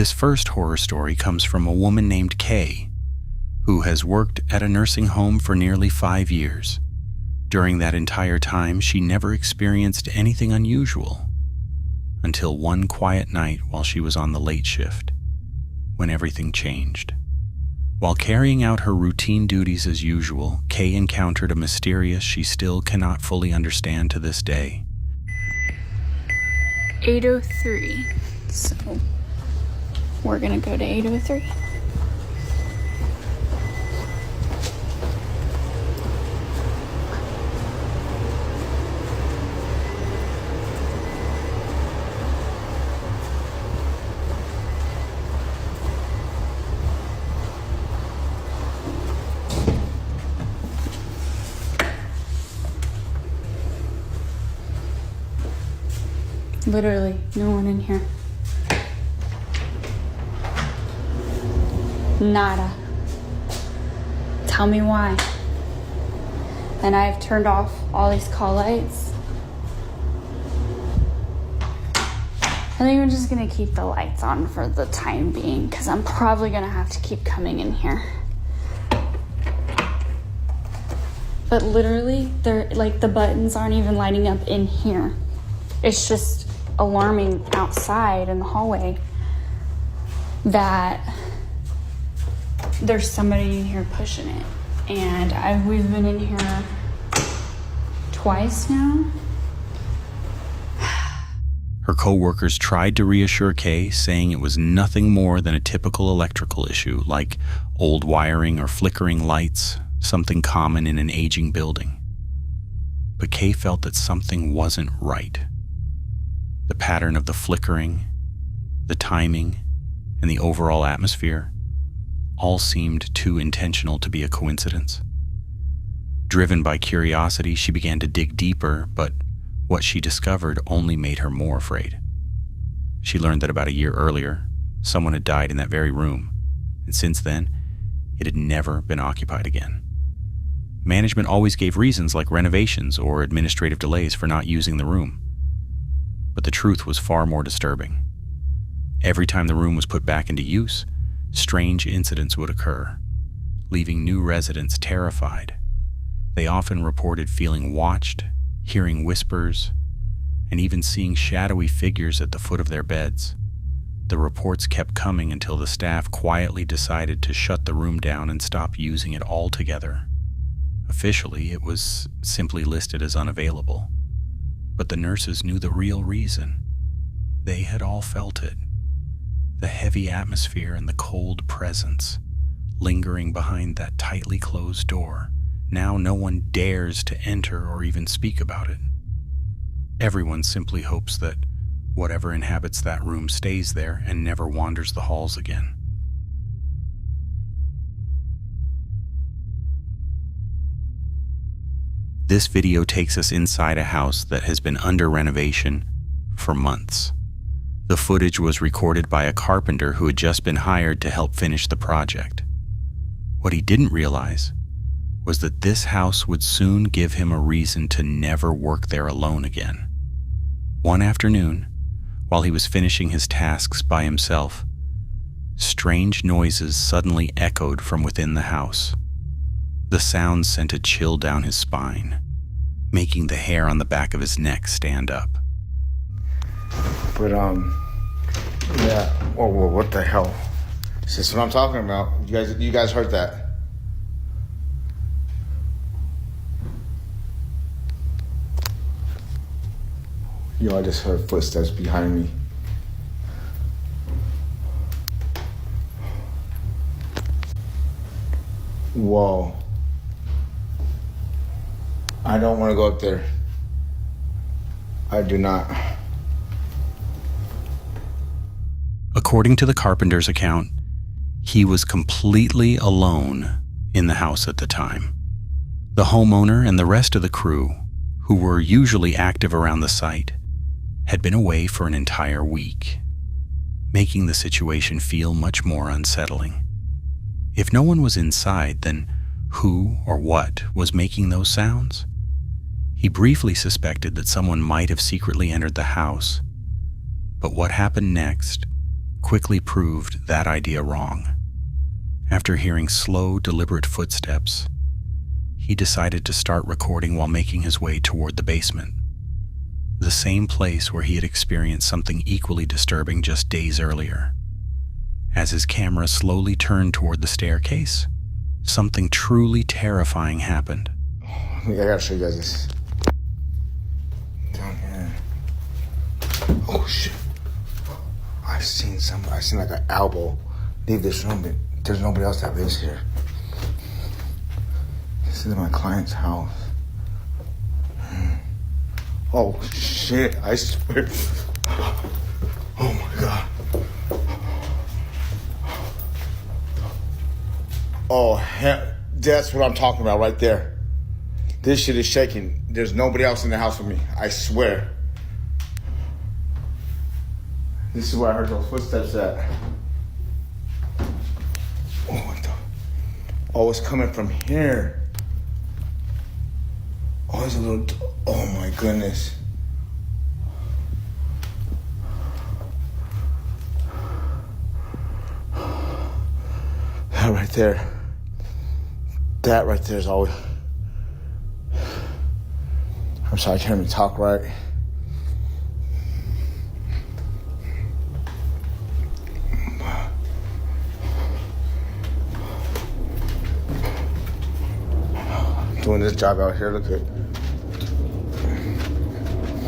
This first horror story comes from a woman named Kay, who has worked at a nursing home for nearly 5 years. During that entire time, she never experienced anything unusual until one quiet night while she was on the late shift, when everything changed. While carrying out her routine duties as usual, Kay encountered a mysterious she still cannot fully understand to this day. 8:03. So we're gonna go to 8:03. Literally, no one in here. Nada. Tell me why. And I've turned off all these call lights. I think I'm just gonna keep the lights on for the time being because I'm probably gonna have to keep coming in here. But literally, they're like the buttons aren't even lighting up in here. It's just alarming outside in the hallway that there's somebody in here pushing it. And we've been in here twice now. Her co-workers tried to reassure Kay, saying it was nothing more than a typical electrical issue, like old wiring or flickering lights, something common in an aging building. But Kay felt that something wasn't right. The pattern of the flickering, the timing, and the overall atmosphere all seemed too intentional to be a coincidence. Driven by curiosity, she began to dig deeper, but what she discovered only made her more afraid. She learned that about a year earlier, someone had died in that very room, and since then, it had never been occupied again. Management always gave reasons like renovations or administrative delays for not using the room. But the truth was far more disturbing. Every time the room was put back into use, strange incidents would occur, leaving new residents terrified. They often reported feeling watched, hearing whispers, and even seeing shadowy figures at the foot of their beds. The reports kept coming until the staff quietly decided to shut the room down and stop using it altogether. Officially, it was simply listed as unavailable. But the nurses knew the real reason. They had all felt it. The heavy atmosphere and the cold presence lingering behind that tightly closed door. Now no one dares to enter or even speak about it. Everyone simply hopes that whatever inhabits that room stays there and never wanders the halls again. This video takes us inside a house that has been under renovation for months. The footage was recorded by a carpenter who had just been hired to help finish the project. What he didn't realize was that this house would soon give him a reason to never work there alone again. One afternoon, while he was finishing his tasks by himself, strange noises suddenly echoed from within the house. The sound sent a chill down his spine, making the hair on the back of his neck stand up. But, yeah. Whoa, what the hell? This is what I'm talking about. You guys heard that? Yo, I just heard footsteps behind me. Whoa. I don't want to go up there. I do not. According to the carpenter's account, he was completely alone in the house at the time. The homeowner and the rest of the crew, who were usually active around the site, had been away for an entire week, making the situation feel much more unsettling. If no one was inside, then who or what was making those sounds? He briefly suspected that someone might have secretly entered the house, but what happened next quickly proved that idea wrong. After hearing slow, deliberate footsteps, he decided to start recording while making his way toward the basement, the same place where he had experienced something equally disturbing just days earlier. As his camera slowly turned toward the staircase, something truly terrifying happened. I gotta show you guys this. Down here. Oh shit. I seen like an elbow leave this room, but there's nobody else that lives here. This is my client's house. Oh shit, I swear. Oh my god. Oh hell, that's what I'm talking about right there. This shit is shaking. There's nobody else in the house with me. I swear. This is where I heard those footsteps at. Oh, what the? Oh, it's coming from here. Oh, there's a little. Oh my goodness. That right there. That right there is always. I'm sorry, I can't even talk right. Doing this job out here, look at.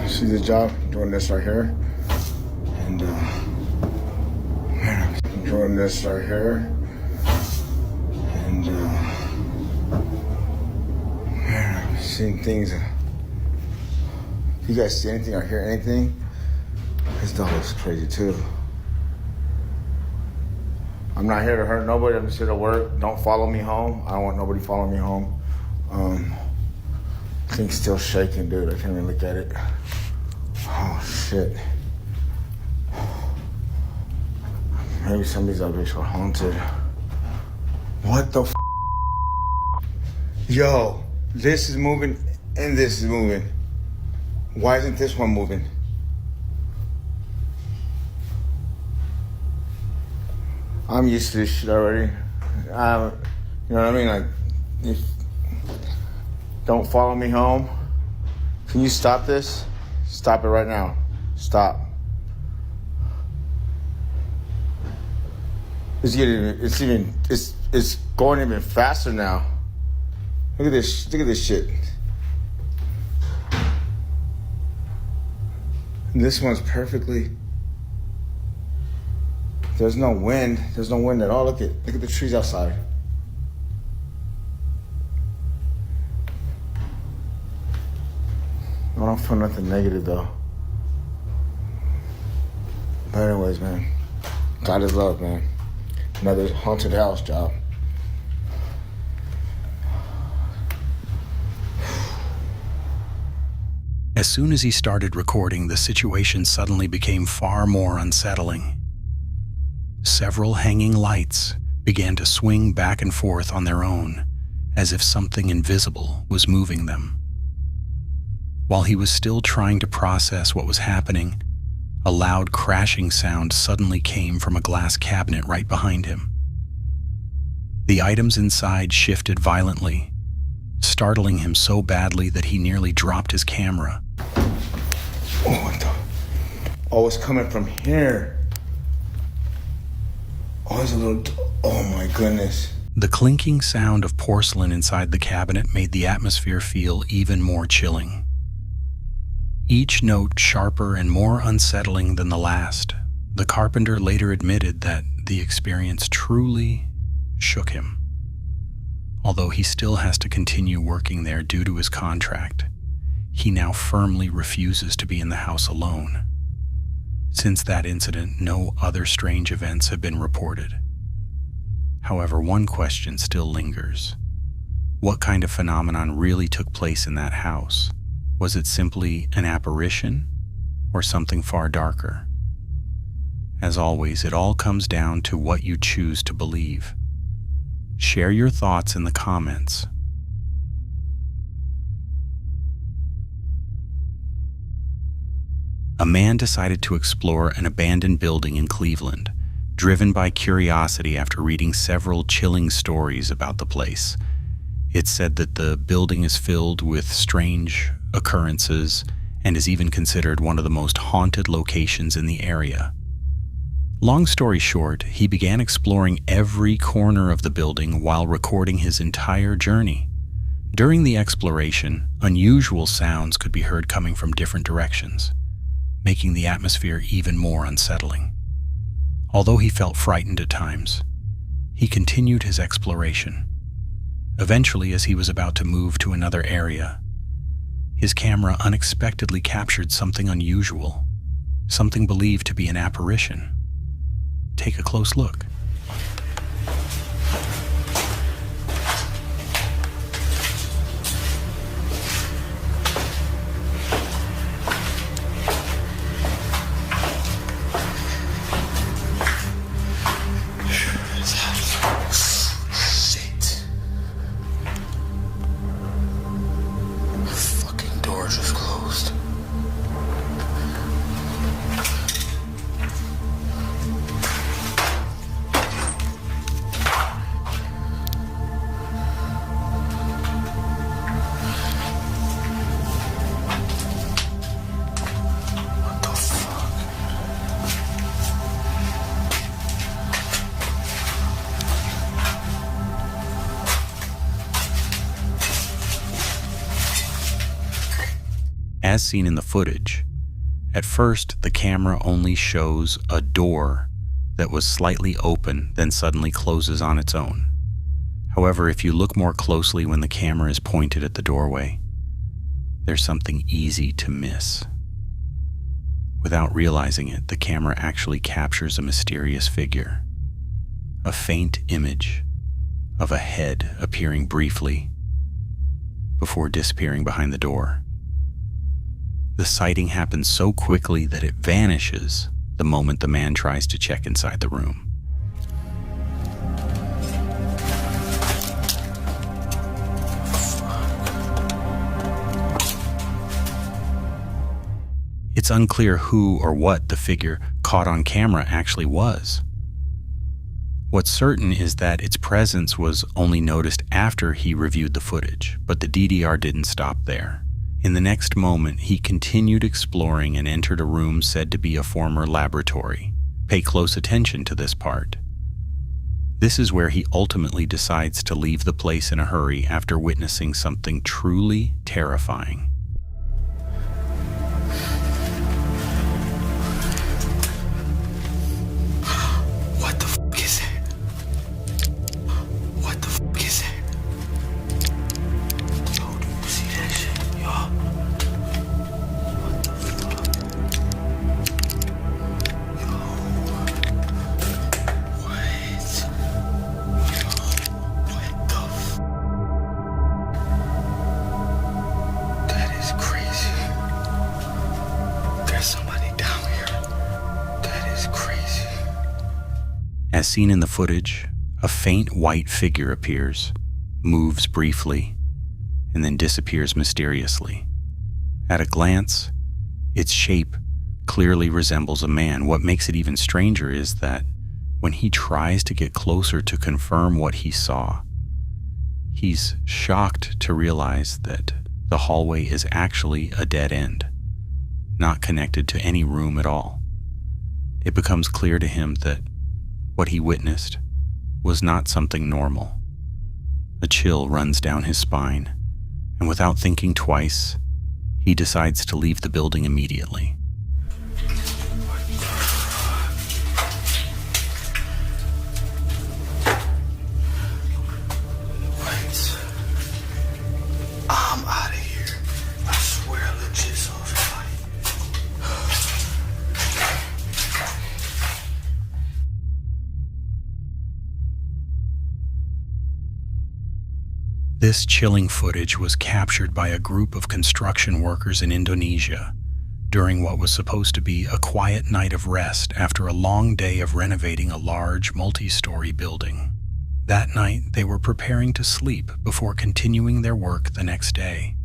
See this job? Doing this right here. And man, I'm doing this right here. And man, I've seen things. You guys see anything or hear anything? This dog is crazy too. I'm not here to hurt nobody. I'm just here to work. Don't follow me home. I don't want nobody following me home. Thing's still shaking, dude. I can't even look at it. Oh shit. Maybe some of these other are haunted. What the f? Yo, this is moving and this is moving. Why isn't this one moving? I'm used to this shit already. You know what I mean? Like, if don't follow me home. Can you stop this? Stop it right now. Stop. It's going even faster now. Look at this. Look at this shit. And this one's perfectly. There's no wind. There's no wind at all. Look at the trees outside. I don't feel nothing negative though. But anyways, man, God is love, man. Another haunted house job. As soon as he started recording, the situation suddenly became far more unsettling. Several hanging lights began to swing back and forth on their own, as if something invisible was moving them. While he was still trying to process what was happening, a loud crashing sound suddenly came from a glass cabinet right behind him. The items inside shifted violently, startling him so badly that he nearly dropped his camera. Oh, what the? Oh, it's coming from here. Oh, there's a little. Oh my goodness. The clinking sound of porcelain inside the cabinet made the atmosphere feel even more chilling. Each note sharper and more unsettling than the last. The carpenter later admitted that the experience truly shook him. Although he still has to continue working there due to his contract, he now firmly refuses to be in the house alone. Since that incident, no other strange events have been reported. However, one question still lingers. What kind of phenomenon really took place in that house? Was it simply an apparition or something far darker? As always, it all comes down to what you choose to believe. Share your thoughts in the comments. A man decided to explore an abandoned building in Cleveland driven by curiosity after reading several chilling stories about the place. It's said that the building is filled with strange occurrences and is even considered one of the most haunted locations in the area. Long story short, he began exploring every corner of the building while recording his entire journey. During the exploration, unusual sounds could be heard coming from different directions, making the atmosphere even more unsettling. Although he felt frightened at times, he continued his exploration. Eventually, as he was about to move to another area, his camera unexpectedly captured something unusual, something believed to be an apparition. Take a close look. Just closed. What the fuck? As seen in the footage, at first the camera only shows a door that was slightly open, then suddenly closes on its own. However, if you look more closely when the camera is pointed at the doorway, there's something easy to miss. Without realizing it, the camera actually captures a mysterious figure, a faint image of a head appearing briefly before disappearing behind the door. The sighting happens so quickly that it vanishes the moment the man tries to check inside the room. It's unclear who or what the figure caught on camera actually was. What's certain is that its presence was only noticed after he reviewed the footage, but the DDR didn't stop there. In the next moment, he continued exploring and entered a room said to be a former laboratory. Pay close attention to this part. This is where he ultimately decides to leave the place in a hurry after witnessing something truly terrifying. What the fuck is that? What the fuck is that? Yo, do you see that shit, y'all? What the fuck? Yo. What? Yo, what the fuck? That is crazy. There's somebody down here. That is crazy. As seen in the footage, a faint white figure appears, moves briefly, and then disappears mysteriously. At a glance, its shape clearly resembles a man. What makes it even stranger is that when he tries to get closer to confirm what he saw, he's shocked to realize that the hallway is actually a dead end, not connected to any room at all. It becomes clear to him that what he witnessed was not something normal. A chill runs down his spine, and without thinking twice, he decides to leave the building immediately. What? I'm out of here. I swear I legit saw somebody. This chilling footage was captured by a group of construction workers in Indonesia during what was supposed to be a quiet night of rest after a long day of renovating a large multi-story building. That night, they were preparing to sleep before continuing their work the next day.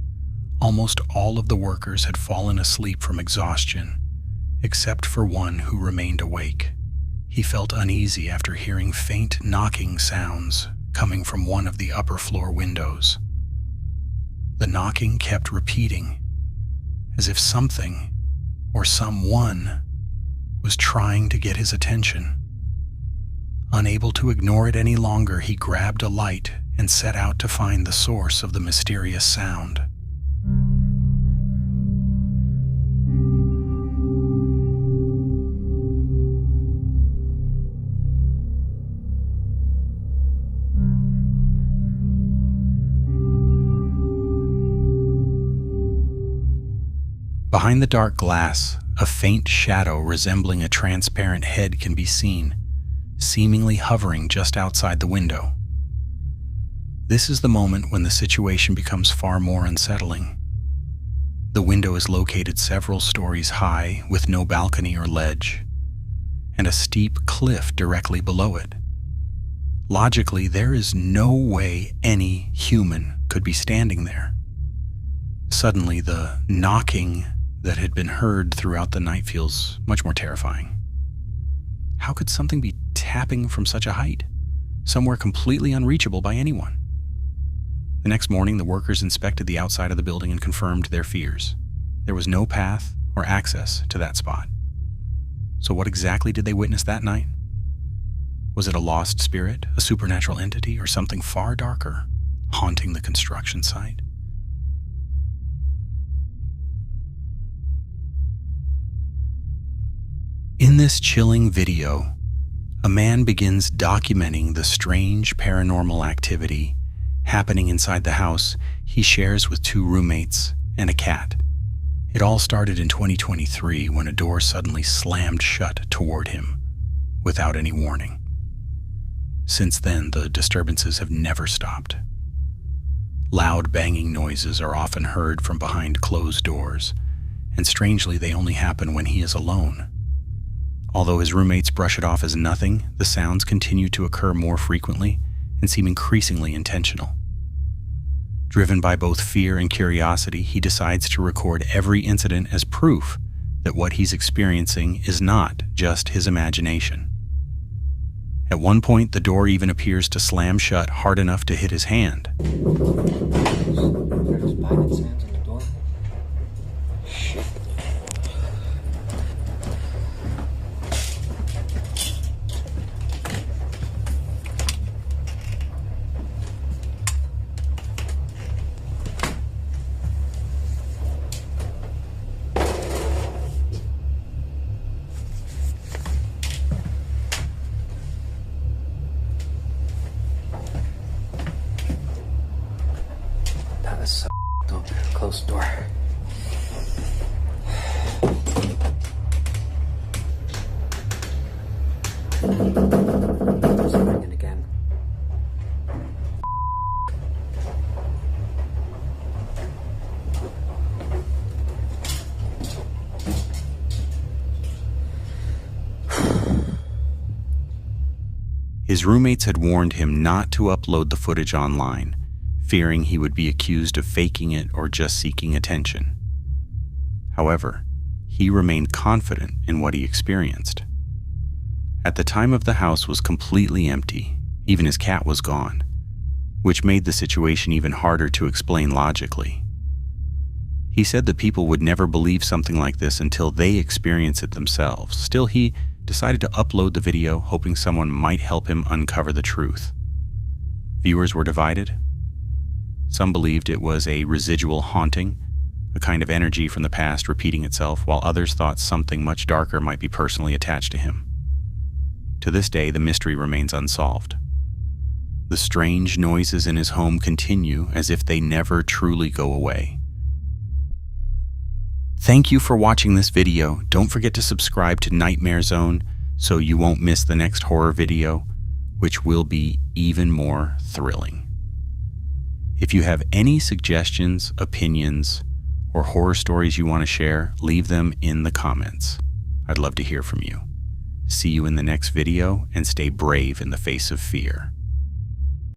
Almost all of the workers had fallen asleep from exhaustion, except for one who remained awake. He felt uneasy after hearing faint knocking sounds coming from one of the upper floor windows. The knocking kept repeating, as if something or someone was trying to get his attention. Unable to ignore it any longer, he grabbed a light and set out to find the source of the mysterious sound. Behind the dark glass, a faint shadow resembling a transparent head can be seen, seemingly hovering just outside the window. This is the moment when the situation becomes far more unsettling. The window is located several stories high with no balcony or ledge, and a steep cliff directly below it. Logically, there is no way any human could be standing there. Suddenly, the knocking that had been heard throughout the night feels much more terrifying. How could something be tapping from such a height, somewhere completely unreachable by anyone? The next morning, the workers inspected the outside of the building and confirmed their fears. There was no path or access to that spot. So what exactly did they witness that night? Was it a lost spirit, a supernatural entity, or something far darker, haunting the construction site? In this chilling video, a man begins documenting the strange paranormal activity happening inside the house he shares with 2 roommates and a cat. It all started in 2023 when a door suddenly slammed shut toward him without any warning. Since then, the disturbances have never stopped. Loud banging noises are often heard from behind closed doors, and strangely, they only happen when he is alone. Although his roommates brush it off as nothing, the sounds continue to occur more frequently and seem increasingly intentional. Driven by both fear and curiosity, he decides to record every incident as proof that what he's experiencing is not just his imagination. At one point, the door even appears to slam shut hard enough to hit his hand. There's banging sounds on the door. Shit. That was so up. Close the door. It's ringing again. His roommates had warned him not to upload the footage online, fearing he would be accused of faking it or just seeking attention. However, he remained confident in what he experienced. At the time the house was completely empty, even his cat was gone, which made the situation even harder to explain logically. He said that people would never believe something like this until they experience it themselves. Still, he decided to upload the video, hoping someone might help him uncover the truth. Viewers were divided. Some believed it was a residual haunting, a kind of energy from the past repeating itself, while others thought something much darker might be personally attached to him. To this day, the mystery remains unsolved. The strange noises in his home continue as if they never truly go away. Thank you for watching this video. Don't forget to subscribe to Nightmare Zone so you won't miss the next horror video, which will be even more thrilling. If you have any suggestions, opinions, or horror stories you want to share, leave them in the comments. I'd love to hear from you. See you in the next video, and stay brave in the face of fear.